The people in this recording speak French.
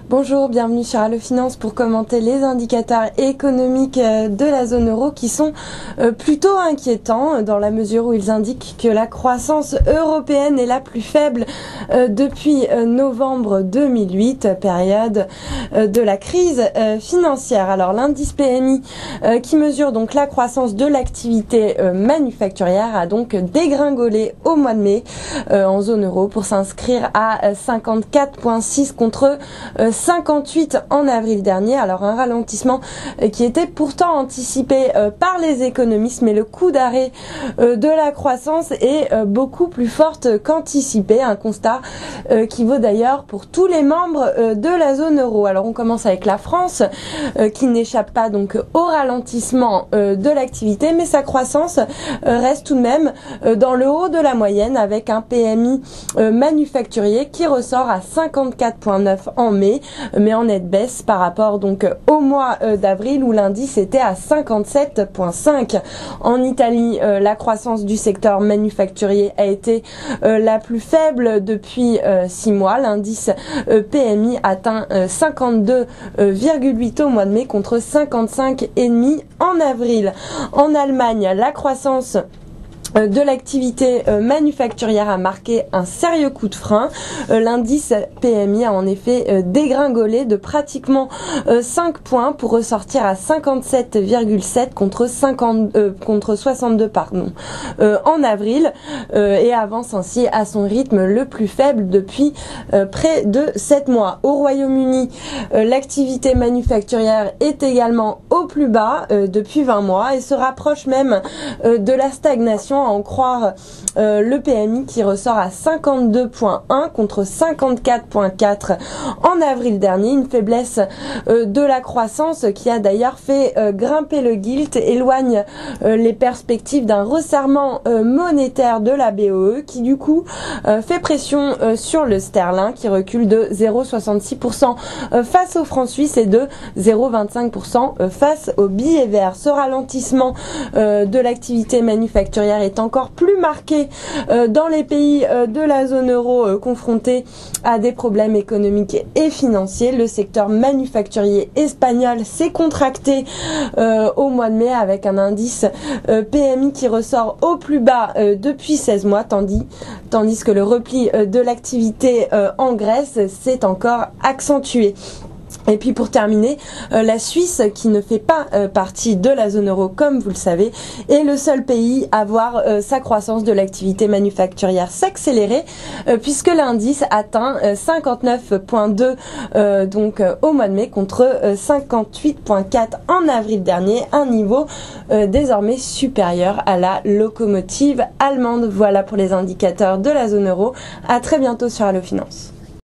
Bonjour, bienvenue sur Allo Finance pour commenter les indicateurs économiques de la zone euro qui sont plutôt inquiétants dans la mesure où ils indiquent que la croissance européenne est la plus faible depuis novembre 2008, période de la crise financière. Alors l'indice PMI qui mesure donc la croissance de l'activité manufacturière a donc dégringolé au mois de mai en zone euro pour s'inscrire à 54,6 contre 58 en avril dernier. Alors un ralentissement qui était pourtant anticipé par les économistes, mais le coup d'arrêt de la croissance est beaucoup plus forte qu'anticipé. Un constat qui vaut d'ailleurs pour tous les membres de la zone euro. Alors on commence avec la France qui n'échappe pas donc au ralentissement de l'activité, mais sa croissance reste tout de même dans le haut de la moyenne avec un PMI manufacturier qui ressort à 54,9 en mai, mais en nette baisse par rapport donc au mois d'avril où l'indice était à 57,5. En Italie, la croissance du secteur manufacturier a été la plus faible depuis 6 mois. L'indice PMI atteint 52,8 au mois de mai contre 55,5 en avril. En Allemagne, la croissance de l'activité manufacturière a marqué un sérieux coup de frein. L'indice PMI a en effet dégringolé de pratiquement 5 points pour ressortir à 57,7 contre 62 en avril et avance ainsi à son rythme le plus faible depuis près de 7 mois. Au Royaume-Uni, l'activité manufacturière est également au plus bas depuis 20 mois et se rapproche même de la stagnation, à en croire le PMI qui ressort à 52,1 contre 54,4 en avril dernier. Une faiblesse de la croissance qui a d'ailleurs fait grimper le gilt, éloigne les perspectives d'un resserrement monétaire de la BOE qui du coup fait pression sur le sterling qui recule de 0,66% face au franc suisse et de 0,25% face au billet vert. Ce ralentissement de l'activité manufacturière est encore plus marqué dans les pays de la zone euro confrontés à des problèmes économiques et financiers. Le secteur manufacturier espagnol s'est contracté au mois de mai avec un indice PMI qui ressort au plus bas depuis 16 mois, tandis que le repli de l'activité en Grèce s'est encore accentué. Et puis pour terminer, la Suisse, qui ne fait pas partie de la zone euro comme vous le savez, est le seul pays à voir sa croissance de l'activité manufacturière s'accélérer puisque l'indice atteint 59,2 donc au mois de mai contre 58,4 en avril dernier, un niveau désormais supérieur à la locomotive allemande. Voilà pour les indicateurs de la zone euro. À très bientôt sur Allo Finance.